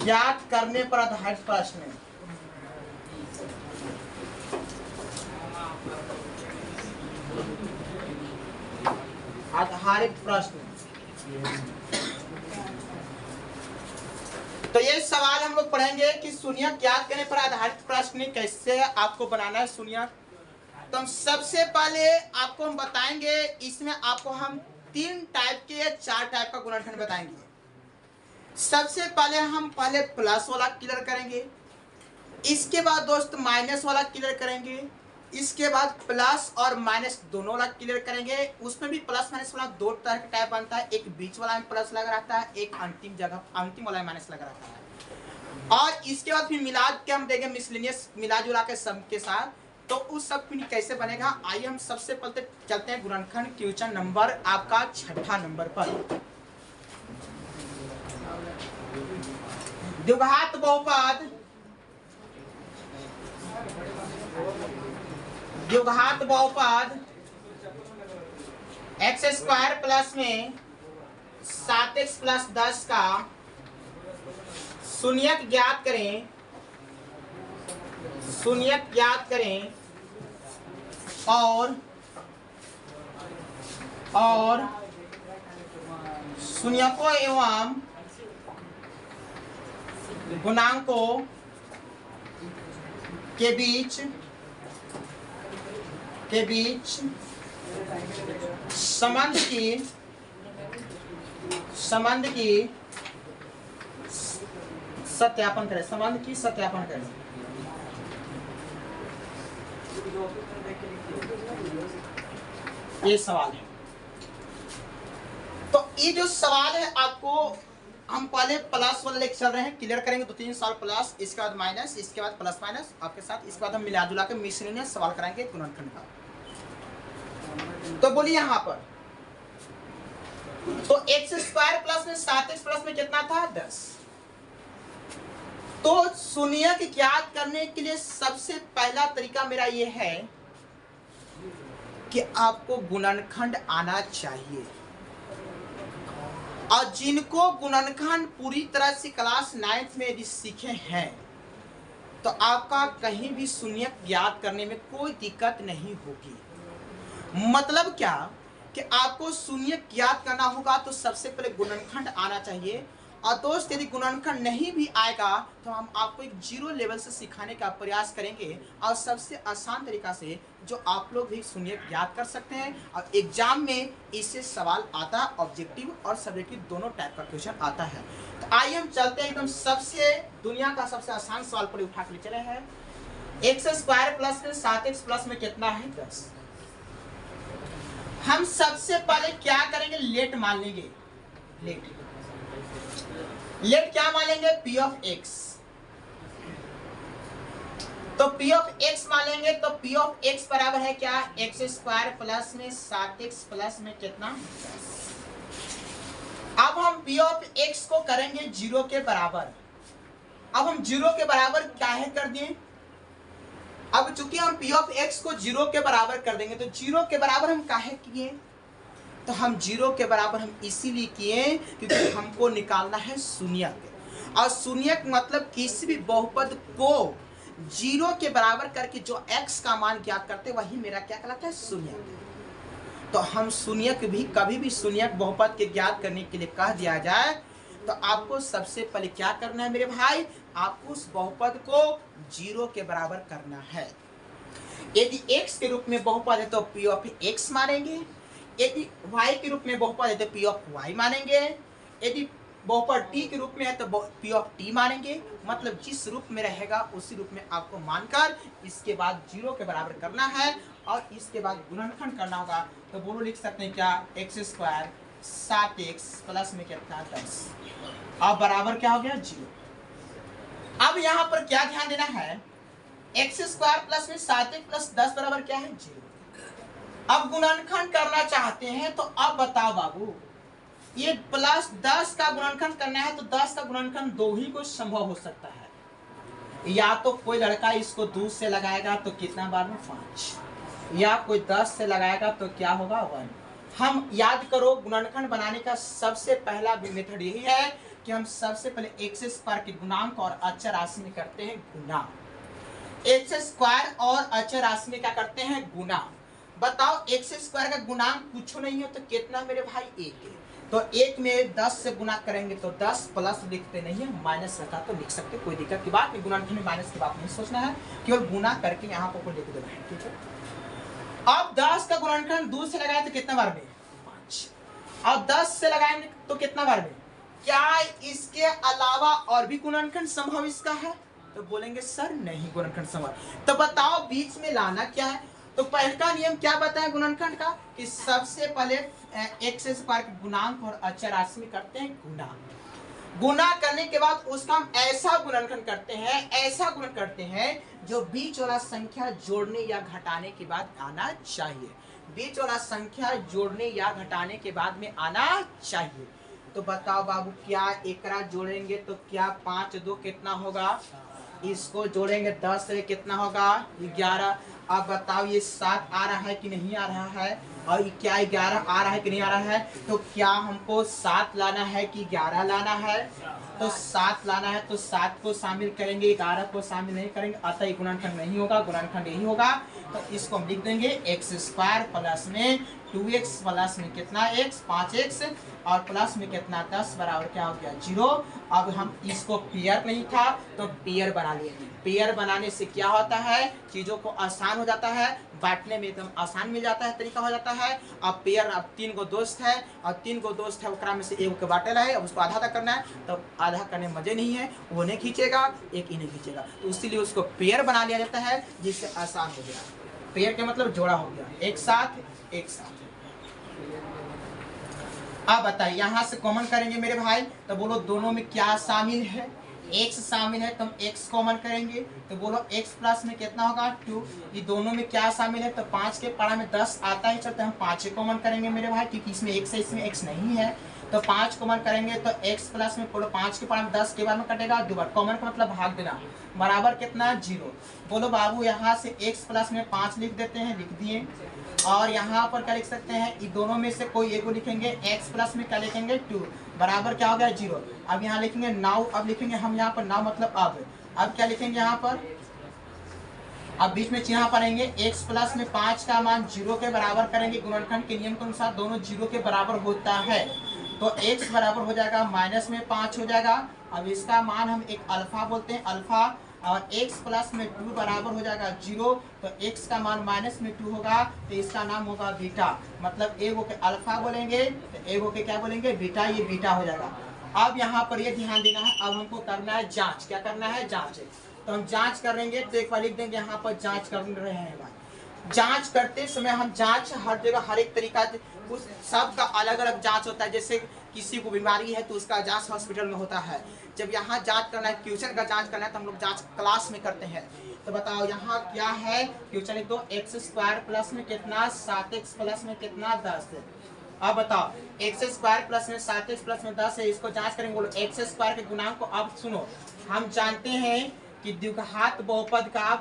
ज्ञात करने पर आधारित प्रश्न। आधारित प्रश्न। तो ये सवाल हम लोग पढ़ेंगे कि शून्यक ज्ञात करने पर आधारित प्रश्न कैसे आपको बनाना है शून्यक। तो हम सबसे पहले आपको हम बताएंगे, इसमें आपको हम 3 टाइप के या 4 टाइप का गुणनखंड बताएंगे। सबसे पहले हम प्लस वाला क्लियर करेंगे, इसके बाद दोस्त माइनस वाला क्लियर करेंगे, इसके बाद प्लस और माइनस दोनों वाला क्लियर करेंगे। उसमें भी प्लस माइनस वाला 2 तरह का टाइप बनता है, एक बीच वाला में प्लस लगा रहता है, एक अंतिम वाला में माइनस लगा रहता है। और इसके बाद फिर मिलाद के हम देंगे मिसलेनियस, मिला जुला के सब के साथ। तो उस सब कैसे बनेगा, आइए हम सबसे पहले चलते हैं गुणनखंड क्वेश्चन नंबर आपका 6ठा नंबर पर। द्विघात बहुपद, द्विघात बहुपद एक्स स्क्वायर प्लस में 7x प्लस 10 का शून्यक ज्ञात करें, शून्यक ज्ञात करें और शून्यकों एवं गुणांकों के बीच संबंध की सत्यापन करें, संबंध की सत्यापन करें। ये सवाल है। तो ये जो सवाल है आपको हम पहले प्लस वाला लेकर चल रहे हैं, क्लियर करेंगे 2-3 सवाल प्लस, इसके बाद माइनस, इसके बाद प्लस माइनस आपके साथ, इसके बाद हम मिला जुला के मिसलेनियस सवाल कराएंगे गुणनखंड का। तो बोलिए यहाँ पर, तो एक्स स्क्वायर प्लस में 7x प्लस में कितना था 10। तो शून्यक ज्ञात करने के लिए सबसे पहला तरीका मेरा ये है कि आपको गुणनखंड आना चाहिए। और जिनको गुणनखंड पूरी तरह से क्लास 9th में यदि सीखे हैं तो आपका कहीं भी शून्यक ज्ञात करने में कोई दिक्कत नहीं होगी। मतलब क्या कि आपको शून्यक ज्ञात करना होगा तो सबसे पहले गुणनखंड आना चाहिए। और दोस्त यदि गुणनखंड नहीं भी आएगा तो हम आपको एक 0 लेवल से सिखाने का प्रयास करेंगे और सबसे आसान तरीका से जो आप लोग भी शून्यक ज्ञात कर सकते हैं। और एग्जाम में इससे सवाल आता है, ऑब्जेक्टिव और सब्जेक्टिव दोनों टाइप का क्वेश्चन आता है। तो आइए हम चलते हैं एकदम सबसे दुनिया का सबसे आसान सवाल पर उठा के चले हैं। एक्स स्क्वायर प्लस में 7x प्लस में कितना है 10। हम सबसे पहले क्या करेंगे, लेट मान लेंगे। लेट क्या मान लेंगे, पी ऑफ एक्स। तो पी ऑफ एक्स मान लेंगे तो पी ऑफ एक्स बराबर है क्या, एक्स स्क्वायर प्लस में 7x प्लस में कितना 10। अब हम पी ऑफ एक्स को करेंगे 0 के बराबर। अब हम 0 के बराबर क्या है कर दिए। अब चूंकि हम पी ऑफ एक्स को 0 के बराबर कर देंगे तो 0 के बराबर हम काहे किए, तो हम 0 के बराबर हम इसीलिए किए क्योंकि हमको निकालना है शून्यक। और शून्यक मतलब किसी भी बहुपद को 0 के बराबर करके जो x का मान ज्ञात करते वही मेरा क्या कहलाता है, शून्यक। तो हम शून्यक भी कभी भी शून्यक बहुपद के ज्ञात करने के लिए कह दिया जाए तो आपको सबसे पहले क्या करना है मेरे भाई, आपको उस बहुपद को 0 के बराबर करना है। यदि x के रूप में बहुपद है तो p ऑफ x मानेंगे, यदि y के रूप में बहुपद है तो p ऑफ y मानेंगे, यदि बहुपद t के रूप में है तो p ऑफ t मानेंगे। मतलब जिस रूप में रहेगा उसी रूप में आपको मानकर इसके बाद 0 के बराबर करना है और इसके बाद गुणनखंड करना होगा। तो बोलो लिख सकते हैं क्या, एक्स स्क्वायर 7x प्लस में कितना 10। अब बराबर क्या हो गया 0। अब यहाँ पर क्या ध्यान देना है, एक्स स्क्वायर प्लस में 7x प्लस 10 बराबर क्या है 0। अब गुणनखंड करना चाहते हैं तो अब बताओ बाबू, ये प्लस 10 का गुणनखंड करना है तो 10 का गुणनखंड 2 ही को संभव हो सकता है। या तो कोई लड़का इसको 2 से लगाएगा तो कितना बार में 5, या कोई 10 से लगाएगा तो क्या होगा 1। हम याद करो गुणनखंड बनाने का सबसे पहला मेथड यही है कि हम सबसे पहले एक्स स्क्वायर के गुणांक और अचर राशि में करते हैं गुना। एक्स स्क्वायर और अचर राशि में क्या करते हैं गुना। बताओ एक्स स्क्वायर का गुणांक कुछ नहीं है तो कितना मेरे भाई 1 है। तो 1 में 10 से गुना करेंगे तो 10 प्लस लिखते नहीं है, माइनस रखा तो लिख सकते, कोई दिक्कत की बात नहीं। गुणनखंड में माइनस की बात नहीं सोचना है, केवल गुना करके यहाँ पर लिख देना है, ठीक है। अब 10 का गुणनखंड 2 से लगाए तो कितना बार में 5, अब 10 से लगाएंगे तो कितना बार में। क्या इसके अलावा और भी गुणनखंड संभव इसका है? तो बोलेंगे सर नहीं गुणनखंड संभव। तो बताओ बीच में लाना क्या है। तो पहला नियम क्या बताया गुणनखंड का कि सबसे पहले एक्स स्क्वायर के गुणांक और अचर राशि में करते हैं गुना। गुना करने के बाद उसका हम ऐसा गुणनखंड करते हैं, ऐसा गुणन करते हैं जो बीच वाला संख्या जोड़ने या घटाने के बाद आना चाहिए। बीच वाला संख्या जोड़ने या घटाने के बाद में आना चाहिए। तो बताओ बाबू क्या एकरा जोड़ेंगे तो क्या 5 2 कितना होगा, इसको जोड़ेंगे 10 से कितना होगा 11। अब बताओ ये 7 आ रहा है कि नहीं आ रहा है, और क्या 11 आ रहा है कि नहीं आ रहा है। तो क्या हमको 7 लाना है कि 11 लाना है। तो 7 लाना है तो 7 को शामिल करेंगे, 11 को शामिल नहीं करेंगे, अतः गुणनखंड नहीं होगा, गुणनखंड यही होगा। तो इसको हम लिख देंगे एक्स स्क्वायर प्लस में 2x प्लस में कितना x 5x और प्लस में कितना 10 बराबर क्या हो गया 0। अब हम इसको पेयर नहीं था तो पेयर बना लिए। पेयर बनाने से क्या होता है, चीजों को आसान हो जाता है, बांटने में एकदम आसान मिल जाता है, तरीका हो जाता है। अब पेयर, अब 3 गो दोस्त है और 3 गो दोस्त है, ओकरा में से एक के बांटेला है, अब उसको आधा आधा करना है। तो आधा करने में मजे नहीं है, वो नहीं खींचेगा, एक इन्हें खींचेगा, तो इसीलिए उसको पेयर बना लिया जाता है जिससे आसान हो गया। पेयर के मतलब जोड़ा हो गया, एक साथ एक साथ। अब बताइए यहाँ से कॉमन करेंगे मेरे भाई, तो बोलो दोनों में क्या शामिल है, x शामिल है तो हम x कॉमन करेंगे। तो बोलो x प्लस में कितना होगा 2। ये दोनों में क्या शामिल है, तो 5 के पढ़ा में 10 आता ही चलते हम 5 कॉमन करेंगे मेरे भाई, क्योंकि इसमें x है इसमें x नहीं है। तो 5 कॉमन करेंगे तो x प्लस में बोलो 5 के पढ़ा में 10 के बाद में कटेगा 2 बार, कॉमन का मतलब भाग देना, बराबर कितना 0। बोलो बाबू यहाँ से x प्लस में 5 लिख देते हैं, लिख दिए। और यहाँ पर क्या लिख सकते हैं, इन दोनों में से कोई एक को लिखेंगे, x प्लस में क्या लिखेंगे 2 बराबर क्या हो गया 0। अब यहाँ लिखेंगे नाउ, अब लिखेंगे हम यहाँ पर नाउ मतलब अब क्या लिखेंगे यहाँ पर, अब बीच में चिन्ह पड़ेंगे, x प्लस में 5 का मान 0 के बराबर करेंगे, गुणनखंड के नियम के अनुसार दोनों 0 के बराबर होता है। तो x बराबर हो जाएगा माइनस में 5 हो जाएगा। अब इसका मान हम एक अल्फा बोलते हैं, अल्फा, और x प्लस में 2 बराबर हो जाएगा 0। तो x का मान माइनस में 2 होगा, तो इसका नाम होगा बीटा, मतलब एगो के अल्फा बोलेंगे तो एगो के क्या बोलेंगे बीटा, ये बीटा हो जाएगा। अब यहाँ पर ये ध्यान देना है, अब हमको करना है जांच। क्या करना है, जांच। तो हम जांच करेंगे तो एक बार लिख देंगे यहाँ पर जांच कर रहे हैं भाई। जांच करते समय हम जांच हर जगह हर एक तरीका, उस सब का अलग अलग जांच होता है। जैसे किसी को बीमारी है तो उसका जांच हॉस्पिटल में होता है, जब यहाँ जांच करना है, ट्यूशन का जांच करना है तो हम लोग जांच क्लास में करते हैं। तो बताओ यहाँ क्या है, ट्यूशन लिख दो, एक्स स्क्वायर प्लस में कितना 7x प्लस में कितना 10 है। अब बताओ एक्स स्क्वायर प्लस में 7x प्लस में 10 है, इसको जांच करेंगे। बोलो एक्स स्क्वायर के गुणांक को, अब सुनो, हम जानते हैं कि द्विघात बहुपद का,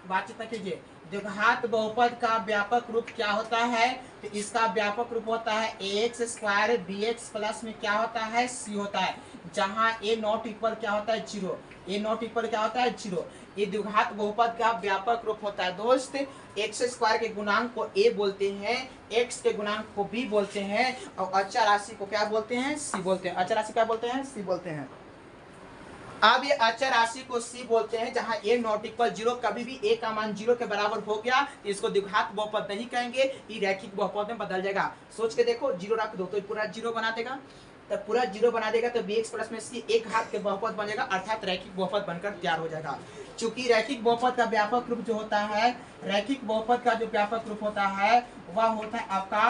बातचीत कीजिए, द्विघात बहुपद का व्यापक रूप क्या होता है, तो इसका व्यापक रूप होता है ax स्क्वायर bx प्लस में क्या होता है c होता है, जहां a नॉट इक्वल क्या होता है 0, a नॉट इक्वल क्या होता है 0। ये द्विघात बहुपद का व्यापक रूप होता है दोस्त। एक्स स्क्वायर के गुणांक को a बोलते हैं, x के गुणांक को b बोलते हैं, और अचर राशि को क्या बोलते हैं, c बोलते हैं। अचर राशि क्या बोलते हैं, c बोलते हैं। अब ये अचर राशि को c बोलते हैं, जहां a नॉट इक्वल 0, कभी भी a का मान 0 के बराबर हो गया तो इसको द्विघात बहुपद नहीं कहेंगे, ये रैखिक बहुपद में बदल जाएगा। सोच के देखो, 0 रख दो तो पूरा 0 बना देगा, तब पूरा 0 बना देगा तो bx प्लस में c एक घात के बहुपद बन जाएगा, अर्थात रैखिक बहुपद बनकर तैयार हो जाएगा। चूंकि रैखिक बहुपद का व्यापक रूप जो होता है, रैखिक बहुपद का जो व्यापक रूप होता है वह होता है आपका,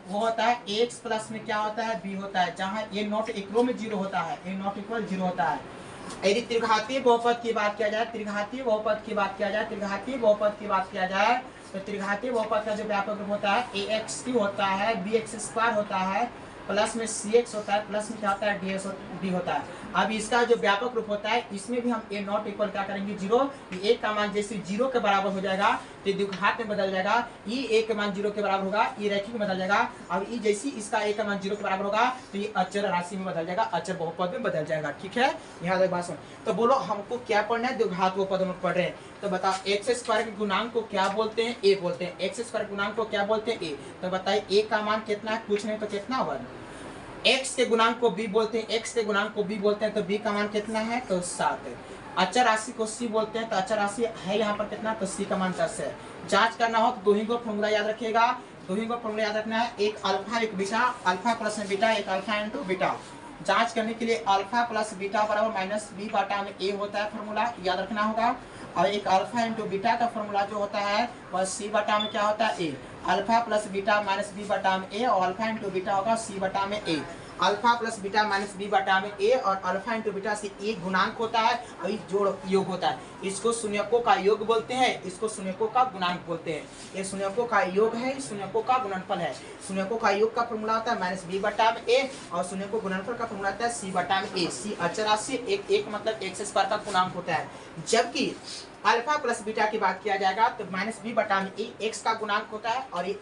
वो होता है x प्लस में क्या होता है b होता है, जहां a नॉट इक्वल में 0 होता है, a नॉट इक्वल 0 होता है। यदि त्रिघातीय बहुपद की बात किया जाए, त्रिघातीय बहुपद की बात किया जाए, त्रिघातीय बहुपद की बात किया जाए, तो त्रिघातीय बहुपद का जो व्यापक रूप होता है ax3 होता है, bx स्क्वायर होता है, प्लस में सी एक्स होता है, प्लस में क्या होता है डी एक्स डी होता है। अब इसका जो व्यापक रूप होता है इसमें भी हम ए नॉट इक्वल क्या करेंगे 0, ए का मान जैसे 0 के बराबर हो जाएगा तो द्विघात में बदल जाएगा, ई ए के मान 0 के बराबर होगा, ई रैखिक में बदल जाएगा। अब ई जैसी इसका ए का मान 0 के बराबर होगा तो ये अचर राशि में बदल जाएगा, अचर बहुपद में बदल जाएगा। ठीक है, यहाँ तक बात सुन। तो बोलो हमको क्या पढ़ना है, द्विघात बहुपद में पढ़ रहे हैं। तो बताओ एक्स स्क्वायर के गुणांक को क्या बोलते हैं, ए बोलते हैं। एक्स स्क्वायर गुणांक को क्या बोलते हैं, ए। तो बताइए ए का मान कितना है, कुछ नहीं तो कितना होगा। x के गुणांक को b बोलते हैं, x के गुणांक को b बोलते हैं, तो b का मान कितना है तो 7 है। अचर राशि को c बोलते हैं, तो अचर राशि है यहाँ पर कितना, तो c का मान 10 है। जांच करना हो तो दो ही को फॉर्मूला याद रखिएगा, दो ही को फॉर्मूला याद रखना है, एक अल्फा एक बीटा, अल्फा प्लस में बीटा, एक अल्फा इंटू बीटा। जांच करने के लिए अल्फा प्लस बीटा बराबर माइनस बी बटा में ए होता है, फॉर्मूला याद रखना होगा। और एक अल्फा इंटू बीटा का फॉर्मूला जो होता है वह सी बटा में क्या होता है A. Alpha plus beta minus B बटा में ए, और अल्फा इंटू बीटा होगा सी बटा में A. Alpha plus beta minus B बटा में ए, और अल्फा इंटू बीटा से ए गुणांक होता है और जोड़ योग होता है। इसको शून्यकों का योग बोलते हैं, इसको शून्यकों का गुणांक बोलते हैं। ये शून्यकों का योग है, शून्यकों का गुणनफल है। शून्यकों का योग का फॉर्मूला होता है माइनस बी बटा में ए, और शून्यकों गुणनफल का फॉर्मूला होता है सी बटा में ए। सी अचर राशि, एक मतलब एक्स स्क्वायर का गुणांक होता है। जबकि अल्फा प्लस बीटा की बात किया जाएगा तो माइनस बी बटा में ए एक्स का गुणांक होता है और ये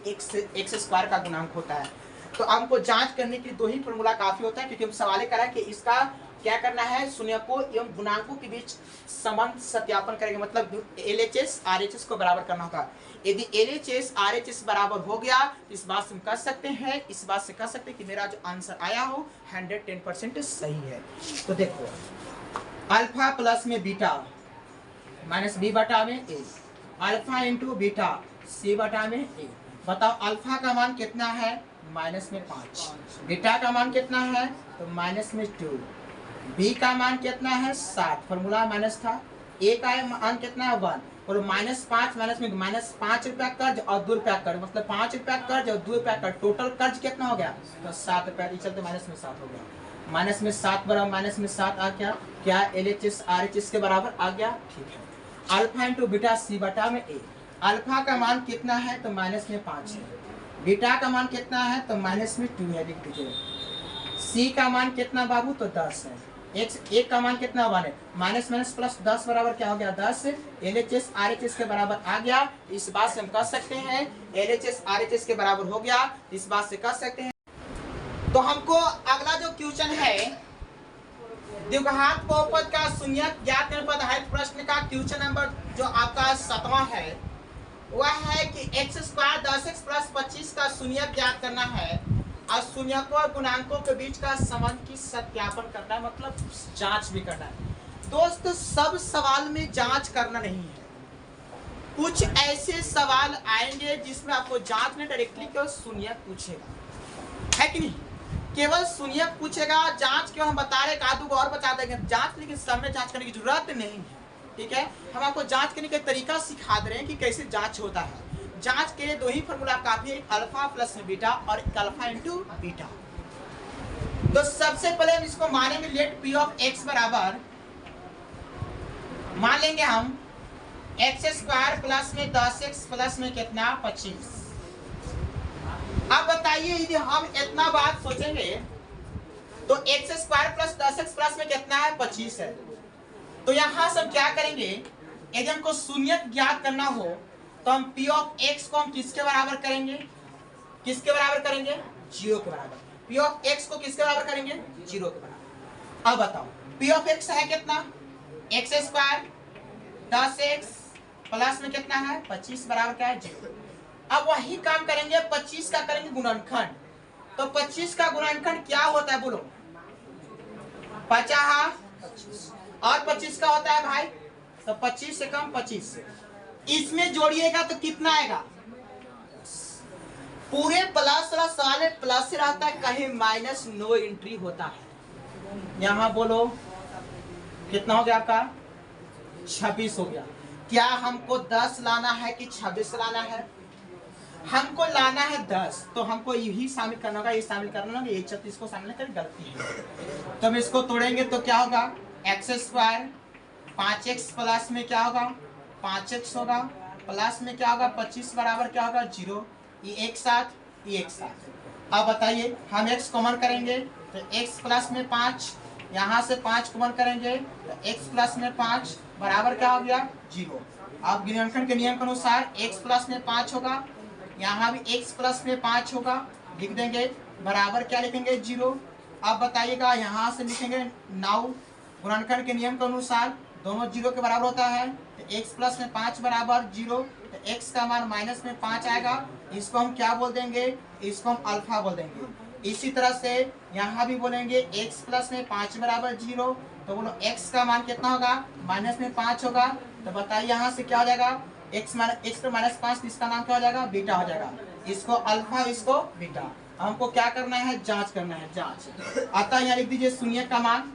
एक्स स्क्वायर का गुणांक होता है। तो हमको जांच करने के लिए दो ही फॉर्मूला काफी होता है, क्योंकि हम सवाल करा कि इसका क्या करना है, शून्यकों एवं गुणांकों के बीच संबंध सत्यापन करेंगे, मतलब एलएचएस आरएचएस को बराबर करना होगा। यदि एलएचएस आरएचएस बराबर हो गया तो इस बात से हम कह सकते हैं, इस बात से कह सकते हैं कि मेरा जो आंसर आया हो 110% सही है। तो देखो अल्फा प्लस में बीटा माइनस बी बटा में ए, अल्फा इंटू बीटा सी बटा में ए। बताओ अल्फा का मान कितना है, माइनस में 5, बीटा का मान कितना है तो माइनस में 2, बी का मान कितना है 7, फॉर्मूला माइनस था, ए का मान कितना है 1, और माइनस 5 माइनस में माइनस 5 रुपया कर्ज और 2 रुपया कर्ज, मतलब 5 रुपया कर्ज और 2 रुपया कर्ज, टोटल कर्ज कितना हो गया तो 7 रुपया, चलते माइनस में 7 हो गया। माइनस में 7 बराबर माइनस में 7 आ गया, क्या एलएचएस आरएचएस के बराबर आ गया। ठीक है, अल्फा इंटू बीटा सी बटा में ए। अल्फा का मान कितना है तो माइनस में 5 है, बीटा का मान कितना है तो माइनस में 2 है, लिख दीजिए। सी का मान कितना बाबू तो 10 है, एक का मान कितना 1 है, माइनस माइनस प्लस 10 बराबर क्या हो गया 10, एलएचएस आरएचएस के बराबर आ गया। इस बात से हम कह सकते हैं एलएचएस आरएचएस के बराबर हो गया, इस बात से कह सकते हैं। तो हमको अगला जो क्वेश्चन है द्विघात बहुपद का शून्यक ज्ञात करने पर आधारित प्रश्न का क्वेश्चन नंबर जो आपका 7वां है वह है कि एक्स स्क्वायर 10x प्लस 25 का शून्यक ज्ञात करना है और शून्यकों और गुणांकों के बीच का संबंध की सत्यापन करना है, मतलब जांच भी करना है। दोस्त सब सवाल में जांच करना नहीं है, कुछ ऐसे सवाल आएंगे जिसमें आपको जांच नहीं, डायरेक्टली केवल शून्यक पूछेगा, है कि नहीं, केवल शून्यक पूछेगा। जांच क्यों हम बता रहे, कादू को और बता देंगे जांच, लेकिन सब में जांच करने की जरूरत नहीं है। ठीक है, हम आपको जांच करने का तरीका सिखा दे रहे हैं कि कैसे जांच होता है। जांच के लिए दो ही फॉर्मूला काफी है, एक अल्फा प्लस बीटा और एक अल्फा इंटू बीटा। तो सबसे पहले हम इसको मानेंगे, लेट पी ऑफ एक्स बराबर मान लेंगे हम एक्स स्क्वायर प्लस में 10x प्लस में कितना 25। अब बताइए यदि हम इतना बात सोचेंगे तो x square plus 10x plus में कितना है 25 है। तो यहां से हम क्या करेंगे, यदि हमको शून्यक ज्ञात करना हो तो हम p ऑफ x को हम किसके बराबर करेंगे, किसके बराबर करेंगे 0 के बराबर। p ऑफ x को किसके बराबर करेंगे 0 के बराबर। अब बताओ p ऑफ x है कितना, एक्स स्क्वायर 10x प्लस में कितना है 25 बराबर क्या है 0। अब वही काम करेंगे, 25 का करेंगे गुणनखंड। तो 25 का गुणनखंड क्या होता है बोलो, 50 और 25 का होता है भाई तो 25 से कम 25, इसमें जोड़िएगा तो कितना आएगा, पूरे प्लस वाला सवाल में प्लस से रहता है, कहीं माइनस नो एंट्री होता है। यहां बोलो कितना हो गया आपका 26 हो गया। क्या हमको 10 लाना है कि 26 लाना है, हमको लाना है 10, तो हमको यही शामिल करना होगा, ये शामिल करना होगा, ये 36 को शामिल कर गलती है। तो हम इसको तोड़ेंगे तो क्या होगा एक्स स्क्वायर 5x प्लस में क्या होगा 5x होगा, प्लस में क्या होगा 25 बराबर क्या होगा 0, ये एक साथ ये एक साथ, अब बताइए हम x कॉमन करेंगे तो x प्लस में 5, यहाँ से 5 कॉमन करेंगे तो x प्लस में 5 बराबर क्या हो गया 0। अब गुणनखंड के नियम के अनुसार x प्लस में 5 होगा, यहाँ भी x प्लस में 5 होगा, लिख देंगे बराबर क्या लिखेंगे 0। अब बताइएगा यहाँ से लिखेंगे 9, गुणनखंड के नियम के अनुसार दोनों 0 के बराबर होता है तो x प्लस में 5 बराबर 0, तो x का मान माइनस में 5 आएगा, इसको हम क्या बोल देंगे, इसको हम अल्फा बोल देंगे। इसी तरह से यहाँ भी बोलेंगे x प्लस में 5 बराबर 0, तो बोलो x का मान कितना होगा माइनस में 5 होगा, तो बताइए यहाँ से क्या हो जाएगा x तो माइनस 5, इसका नाम क्या हो जाएगा बीटा हो जाएगा, इसको अल्फा इसको बीटा। हमको क्या करना है जांच करना है, जांच। अतः यहाँ लिख दीजिए शून्य का मान,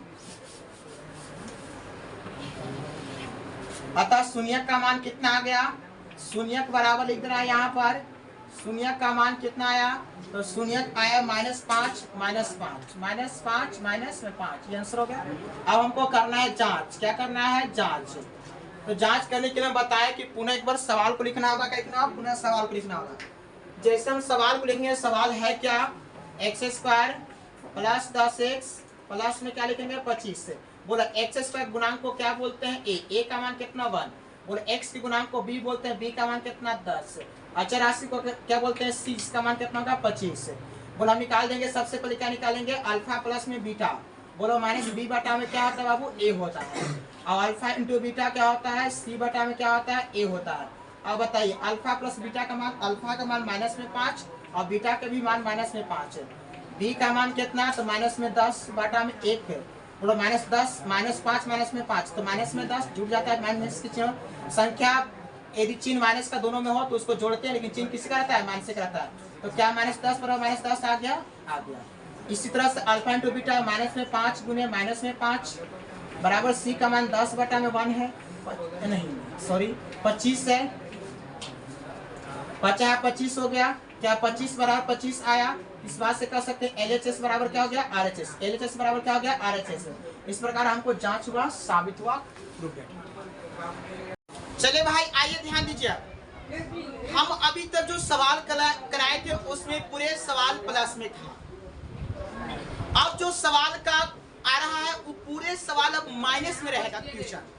अतः शून्य का मान कितना आ गया, शून्य के बराबर लिख देना है यहाँ पर, शून्य का मान कितना आया तो शून्य आया -5 माइनस में 5, ये आंसर हो गया। अब हमको करना है जांच, क्या करना है जांच। तो जांच करने के लिए बताया कि पुनः एक बार सवाल को लिखना होगा, क्या लिखना होगा पुनः सवाल को लिखना होगा। जैसे हम सवाल को लिखेंगे, सवाल है क्या x² प्लस 10x प्लस में क्या लिखेंगे 25। बोला x² गुणांक को क्या बोलते हैं a का मान कितना 1, बोले x के गुणांक को b बोलते हैं, b का मान कितना 10, अचर राशि को क्या बोलते हैं c, इसका मान कितना होगा 25। बोला हम निकाल देंगे, सबसे पहले क्या निकालेंगे अल्फा प्लस में बीटा, बोलो माइनस b बटा में क्या होता है बाबू a होता है, और अल्फा इंटू बीटा क्या होता है c बटा में क्या होता है a होता है। अब बताइए अल्फा प्लस बीटा का मान, अल्फा का मान माइनस में 5 और बीटा का भी मान माइनस में 5 है, b का मान कितना तो माइनस में 10 बटा में 1 है, बोलो माइनस 10 माइनस 5 माइनस में 5 तो माइनस में 10 जुड़ जाता है, माइनस की चिन्ह संख्या यदि चिन्ह माइनस का दोनों में हो तो उसको जोड़ते हैं, लेकिन चिन्ह किसी का रहता है माइनस का रहता है, तो क्या माइनस 10 पर माइनस 10 आ गया। इसी तरह से अल्फा इंटू बीटा माइनस में 5 गुने माइनस में 5 बराबर c का मान 10 बटा में 1 है, नहीं सॉरी 25 है, 25 हो गया, क्या 25 बराबर 25 आया, इस बात से कह सकते हैं LHS बराबर क्या हो गया RHS, LHS बराबर क्या हो गया RHS। इस प्रकार हमको जांच हुआ, साबित हुआ, प्रूफ किया। चलिए भाई आइए ध्यान दीजिए, हम अभी तक जो सवाल कराए थे उसमें पूरे सवाल प्लस में था, अब जो सवाल का आ रहा है वो पूरे सवाल अब माइनस में रहेगा क्वेश्चन।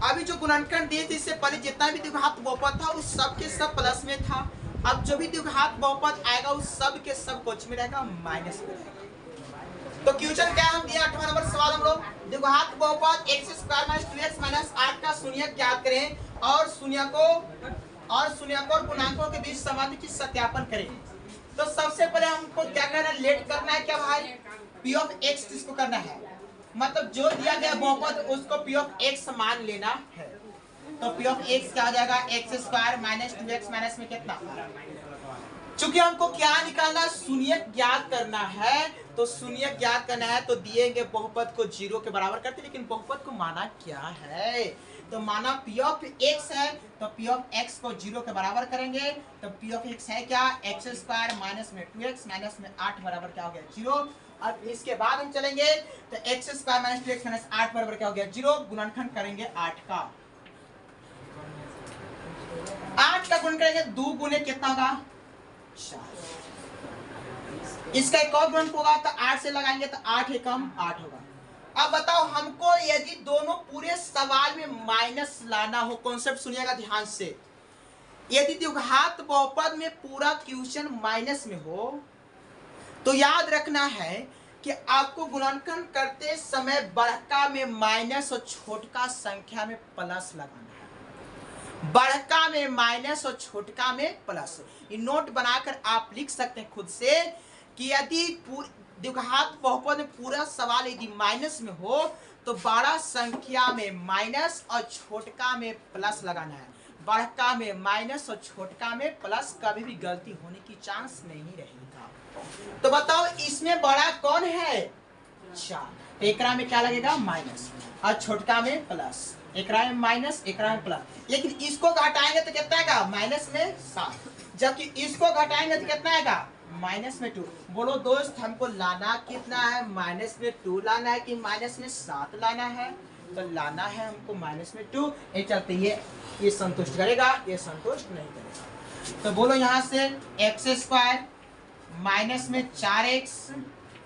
अभी जो गुणनखंड दिए थे इससे पहले जितना भी द्विघात बहुपद था उस सब के सब प्लस में था, अब जो भी द्विघात बहुपद आएगा उस सब के सब कुछ में रहेगा माइनस में रहेगा। तो क्वेश्चन क्या हम दिया 8वां नंबर सवाल हम लोग द्विघात बहुपद x² - 2x - 8 का शून्य ज्ञात करें और शून्य को गुणांकों के बीच संबंध की सत्यापन करें। तो सबसे पहले हमको क्या करना है, लेट करना है क्या भाई p ऑफ x किसको करना है, मतलब जो दिया गया बहुपद उसको p ऑफ x मान लेना है। तो p ऑफ x क्या हो जाएगा x² - 2x माइनस में कितना, चूंकि हमको क्या निकालना शून्य ज्ञात करना है, तो शून्य ज्ञात करना है तो दिएंगे बहुपद को 0 के बराबर करते, लेकिन बहुपद को माना क्या है तो माना p ऑफ x है, तो p ऑफ x को 0 के बराबर करेंगे, तो p ऑफ x है क्या x² माइनस में 2x माइनस में 8 बराबर क्या हो गया 0। अब इसके बाद हम चलेंगे तो x² माइनस 2x माइनस 8 बराबर क्या हो गया 0, गुणनखंड करेंगे 8 का, 8 का गुण करेंगे 2 गुने कितना होगा 4, इसका एक और गुणन होगा तो 8 से लगाएंगे तो 8 एकम 8 होगा। अब बताओ हमको यदि दोनों पूरे सवाल में माइनस लाना हो, कॉन्सेप्ट सुनिएगा ध्यान से, यदि द्विघात बहुपद में पूरा क्वेश्चन माइनस में हो तो याद रखना है कि आपको गुणनखंड करते समय बड़का में माइनस और छोटका संख्या में प्लस लगाना है, बड़का में माइनस और छोटका में प्लस। ये नोट बनाकर आप लिख सकते हैं खुद से कि यदि द्विघात बहुपद में पूरा सवाल यदि माइनस में हो तो बड़ा संख्या में माइनस और छोटका में प्लस लगाना है, बड़का में माइनस और छोटका में प्लस, कभी भी गलती होने की चांस नहीं रहेगा। तो बताओ इसमें बड़ा कौन है 4, एकरा में क्या लगेगा माइनस और छोटका में प्लस, एकरा में माइनस एकरा में प्लस, लेकिन इसको घटाएंगे तो कितना आएगा माइनस में 7, जबकि इसको घटाएंगे तो कितना आएगा माइनस में 2। बोलो दोस्त हमको लाना कितना है, माइनस में 2 लाना है कि माइनस में 7 लाना है, तो लाना है हमको माइनस में 2। ये चलते ये संतुष्ट करेगा, ये संतुष्ट नहीं करेगा। तो बोलो यहाँ से x² माइनस में 4x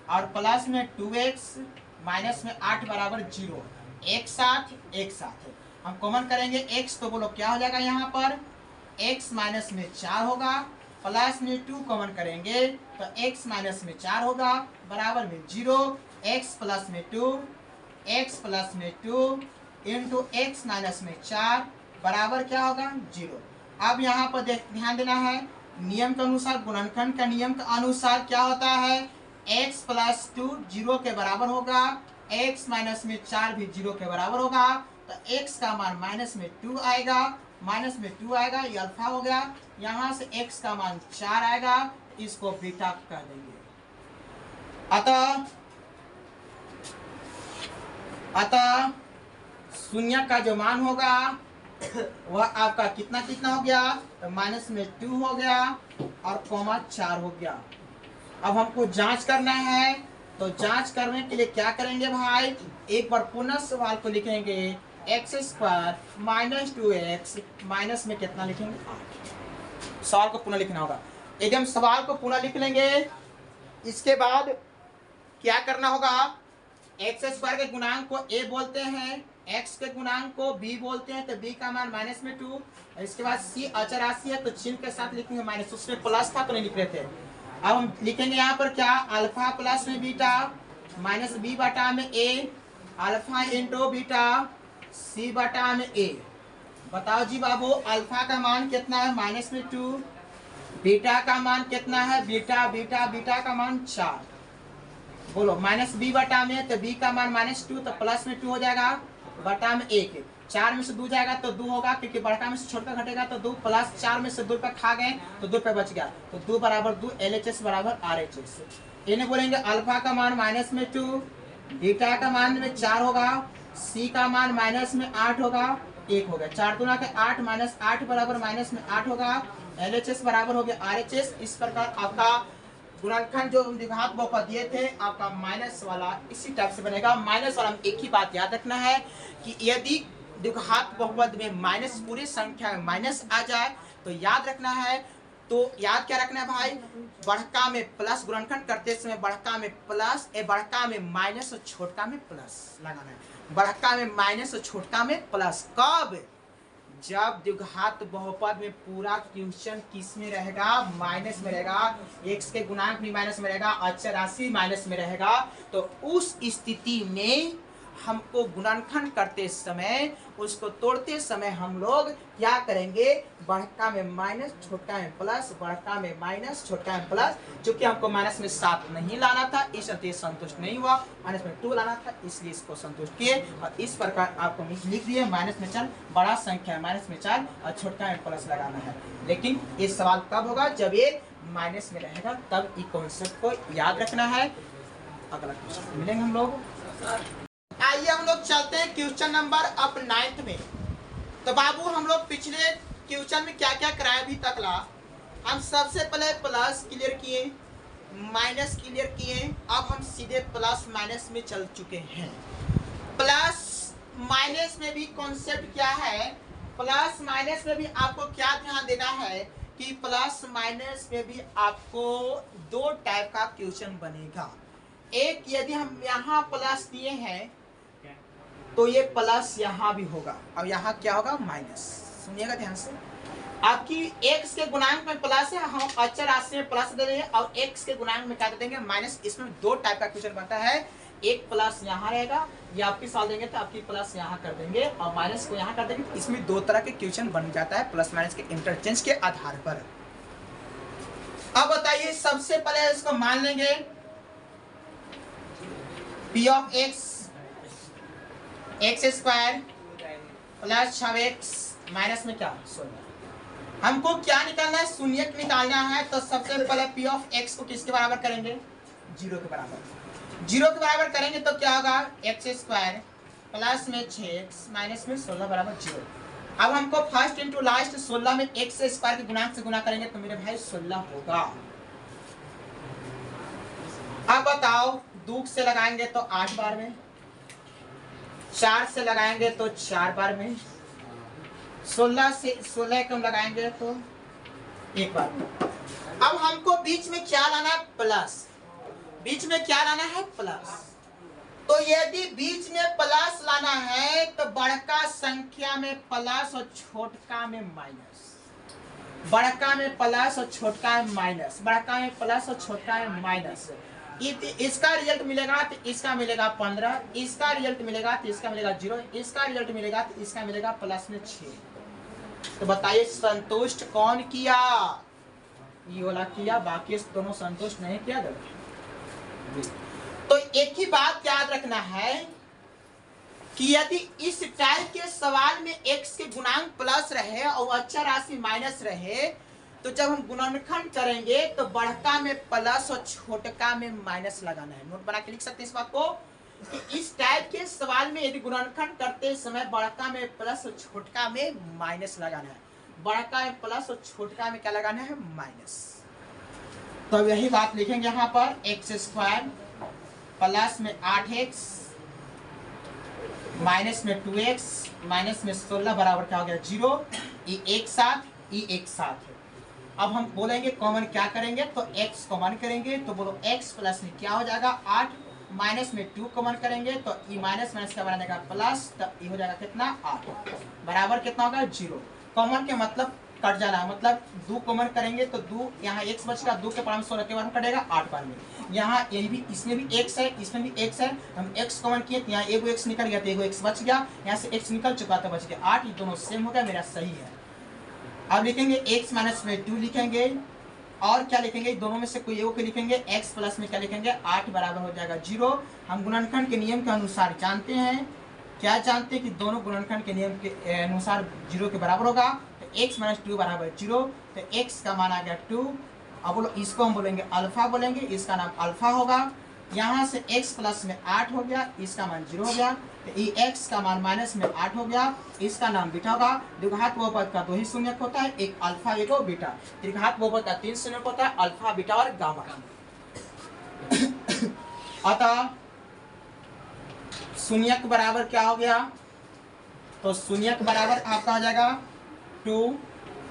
और प्लस में 2x माइनस में 8 बराबर 0। एक साथ हम कॉमन करेंगे x, तो बोलो क्या हो जाएगा यहाँ पर x माइनस में 4 होगा, प्लस में 2 कॉमन करेंगे तो x माइनस में 4 होगा बराबर में 0। x प्लस में 2 इंटू x माइनस में 4 बराबर क्या होगा 0। अब यहाँ पर ध्यान देना है, नियम के अनुसार, गुणनखंड का नियम के अनुसार क्या होता है, x प्लस 2 0 के बराबर होगा, x माइनस में 4 भी 0 के बराबर होगा, तो x का मान माइनस में 2 आएगा, ये अल्फा हो गया। यहाँ से x का मान 4 आएगा, इसको बीटा कह देंगे। अतः शून्य का जो मान होगा वह आपका कितना हो गया, तो माइनस में 2 हो गया और कॉमा 4 हो गया। अब हमको जांच करना है, तो जांच करने के लिए क्या करेंगे भाई, एक बार पुनः सवाल को लिखेंगे x square minus 2x minus में कितना लिखेंगे 8। सवाल को पुनः लिखना होगा, यदि हम सवाल को पुनः लिख लेंगे, इसके बाद क्या करना होगा, एक्स स्क्वायर के गुणांक को a बोलते हैं, x के गुणांक को b बोलते हैं, तो b का मान माइनस में 2। इसके बाद c अचर राशि है तो चिन्ह के साथ लिखेंगे माइनस, उसमें प्लस था तो नहीं लिख रहे थे। अब हम लिखेंगे यहाँ पर क्या, अल्फा प्लस में बीटा माइनस b बटा में a, alpha into beta c बटा में a। बताओ जी बाबू, अल्फा का मान कितना है माइनस में 2, बीटा का मान कितना है, बीटा का मान 4। बोलो माइनस b बटा में, तो b का मान माइनस 2, तो प्लस में 2 हो जाएगा बटा में 1। 4 में से 2 जाएगा तो 2 होगा, क्योंकि बड़का में से छोटा घटेगा तो 2, प्लस 4 में से 2 पे खा गए तो 2 पे बच गया, तो 2 बराबर 2, LHS बराबर RHS। इन्हें बोलेंगे अल्फा का मान माइनस में 2, बीटा का मान में 4 होगा, सी का मान माइनस में 8 होगा, 1 हो गया, 4 दूना के 8 माइनस 8 बराबर माइनस में 8 होगा, LHS बराबर हो गया RHS। इस प्रकार आपका गुणनखंड जो द्विघात बहुपद दिए थे आपका माइनस वाला इसी टाइप से बनेगा। माइनस वाला में एक ही बात याद रखना है कि यदि द्विघात बहुपद में माइनस, पूरी संख्या में माइनस आ जाए तो याद रखना है, तो याद क्या रखना है भाई, बढ़का में प्लस, गुणनखंड करते समय बढ़का में प्लस, बढ़का में माइनस और छोटका में प्लस लगाना है। बढ़का में माइनस और छोटका में प्लस कब, जब द्विघात बहुपद में पूरा क्वेश्चन किस में रहेगा, माइनस में रहेगा, x के गुणांक भी माइनस में रहेगा, अचर राशि माइनस में रहेगा, तो उस स्थिति में हमको गुणनखंड करते समय, उसको तोड़ते समय हम लोग क्या करेंगे, बढ़का में माइनस छोटा में प्लस, बढ़का में माइनस छोटा में प्लस। चूंकि हमको माइनस में 7 नहीं लाना था, इस अतः संतुष्ट नहीं हुआ, माइनस में 2 लाना था, इसलिए इसको संतुष्ट किए। और इस प्रकार आपको लिख दिए माइनस में 4, बड़ा संख्या है माइनस में 4 और छोटा में प्लस लगाना है। लेकिन ये सवाल तब होगा जब ये माइनस में रहेगा, तब ये कॉन्सेप्ट को याद रखना है। अगला क्वेश्चन मिलेंगे हम लोग। आइए हम लोग चलते हैं क्वेश्चन नंबर अब 9th में। तो बाबू हम लोग पिछले क्वेश्चन में क्या क्या कराया अभी तक ला, हम सबसे पहले प्लस क्लियर किए, माइनस क्लियर किए, अब हम सीधे प्लस माइनस में चल चुके हैं। प्लस माइनस में भी कॉन्सेप्ट क्या है, प्लस माइनस में भी आपको क्या ध्यान देना है कि प्लस माइनस में भी आपको 2 टाइप का क्वेश्चन बनेगा। एक, यदि हम यहाँ प्लस दिए हैं तो ये प्लस यहाँ भी होगा, और यहाँ क्या होगा माइनस। सुनिएगा ध्यान से, आपकी x के गुणांक में प्लस है, हम अचर राशि में प्लस दे देंगे, और x के गुणांक में क्या दे देंगे माइनस। इसमें 2 टाइप का क्वेश्चन बनता है, एक प्लस यहाँ रहेगा, ये आपकी सॉल्व देंगे तो आपकी प्लस यहाँ कर देंगे और माइनस को यहाँ कर देंगे। इसमें 2 तरह के क्वेश्चन बन जाता है प्लस माइनस के इंटरचेंज के आधार पर। अब बताइए, सबसे पहले इसको मान लेंगे p of x square plus 6x minus में क्या 16। हमको क्या निकालना है, शून्य निकालना है। तो सबसे पहले p ऑफ x को किसके बराबर करेंगे, 0 के बराबर। 0 के बराबर करेंगे तो क्या होगा, x स्क्वायर प्लस में 6x माइनस में 16 बराबर 0। अब हमको फर्स्ट इंटू लास्ट 16 में x स्क्वायर के गुणांक से गुना करेंगे तो मेरे भाई 16 होगा। अब बताओ, 2 से लगाएंगे तो 8 बार में, 4 से लगाएंगे तो 4 बार में, 16 से 16 कम लगाएंगे तो 1 बार में। अब हमको बीच में क्या लाना है? प्लस। बीच में क्या लाना है? प्लस। तो यदि बीच में प्लस लाना है तो बड़का संख्या में प्लस और छोटका में माइनस। बड़का में प्लस और छोटका में माइनस। बड़का में प्लस और छोटका में माइनस। इसका रिजल्ट मिलेगा तो इसका मिलेगा 15, इसका रिजल्ट मिलेगा तो इसका मिलेगा 0, इसका रिजल्ट मिलेगा तो इसका मिलेगा प्लस में 6। तो बताइए संतुष्ट कौन किया? ये वाला किया, बाकी दोनों संतुष्ट नहीं किया गया। तो एक ही बात याद रखना है कि यदि इस टाइप के सवाल में x के गुणांक प्लस रहे और अक्षर राशि माइनस रहे तो जब हम गुणनखंड करेंगे तो बड़का में प्लस और छोटका में माइनस लगाना है। नोट बना के लिख सकते हैं इस बात को कि इस टाइप के सवाल में यदि गुणनखंड करते समय बड़का में प्लस और छोटका में माइनस लगाना है। बड़का में प्लस और छोटका में क्या लगाना है? माइनस। तो यही बात लिखेंगे यहाँ पर x² प्लस में 8x माइनस में 2x माइनस में 16 बराबर क्या हो गया? 0। ये एक साथ है। अब हम बोलेंगे कॉमन क्या करेंगे तो x कॉमन करेंगे तो बोलो x प्लस में क्या हो जाएगा? 8 माइनस में 2 कॉमन करेंगे तो ये माइनस माइनस का बना जाएगा प्लस, तो ये हो जाएगा कितना? 8 बराबर कितना होगा? 0। कॉमन के मतलब कट जाना, मतलब 2 कॉमन करेंगे तो 2 यहाँ x बचेगा, 2 के पावर 16 के बाद कटेगा 8 बार में। यहाँ ये भी इसमें भी x है, इसमें भी x है। हम x कॉमन किए तो यहाँ एगो x निकल गया तो एगो x बच गया, यहाँ से x निकल चुका तो बच गया 8। ये दोनों सेम हो गया, मेरा सही है। अब लिखेंगे x माइनस में 2 लिखेंगे और क्या लिखेंगे? दोनों में से कोई एगो के लिखेंगे। x प्लस में क्या लिखेंगे? 8 बराबर हो जाएगा 0। हम गुणनखंड के नियम के अनुसार जानते हैं, क्या जानते हैं कि दोनों गुणनखंड के नियम के अनुसार 0 के बराबर होगा। तो x माइनस 2 बराबर 0, तो x का मान आ गया 2। अब बोलो इसको हम बोलेंगे अल्फा बोलेंगे, इसका नाम अल्फा होगा। यहाँ से x प्लस में 8 हो गया, इसका मान 0 हो गया। तो ये x का मान माइनस में 8 हो गया, इसका नाम बीटा होगा। द्विघात बहुपद का 2 ही शून्यक होता है, एक अल्फा एक बीटा। त्रिघात बहुपद का 3 शून्यक होता है, अल्फा बीटा और गामा। अतः शून्यक बराबर क्या हो गया? तो शून्यक बराबर आपका हो जाएगा 2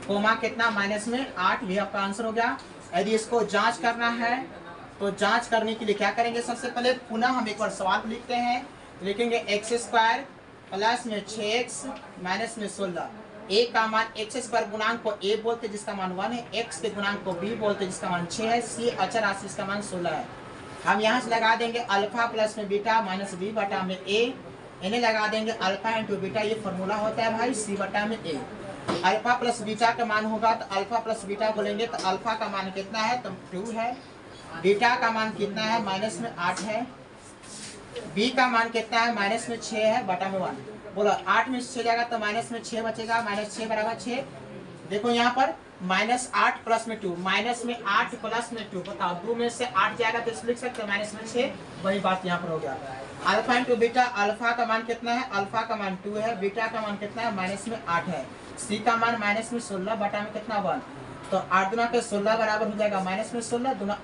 कोमा कितना? माइनस में 8। ये आपका आंसर हो गया। यदि इसको जांच करना है तो जांच करने के लिए क्या करेंगे? सबसे पहले पुनः हम एक बार सवाल लिखते हैं। लिखेंगे x² प्लस में 6x माइनस में 16। a का मान x² गुणांक को a बोलते जिसका मान 1 है, x के गुणांक को b बोलते जिसका मान 6 है, c अचर राशि इसका मान 16 है। हम यहाँ से लगा देंगे अल्फा प्लस में बीटा माइनस b बटा में a। इन्हें लगा देंगे अल्फा इंटू बीटा, ये फॉर्मूला होता है भाई c बटा में a। अल्फा प्लस बीटा का मान होगा तो अल्फा प्लस बीटा बोलेंगे तो अल्फा का मान कितना है? तो 2 है। बीटा का मान कितना है? माइनस में 8 है। b का मान कितना है? माइनस में 6 है बटा में 1। बोलो 8 में 6 जाएगा तो माइनस में 6 बचेगा, माइनस 6 बराबर 6। देखो यहाँ पर माइनस 8 प्लस में 2, माइनस में 8 प्लस में 2, बताओ 2 में से 8 जाएगा तो इसको लिख सकते हैं माइनस में 6। वही बात यहाँ पर हो गया। अल्फा इंटू बीटा, अल्फा का मान कितना है? अल्फा का मान 2 है, बीटा का मान कितना है? माइनस में 8 है। सी का मान माइनस में 16 बटा में कितना? 1। तो 8 गुना के 16 बराबर हो जाएगा माइनस में 16। दोनों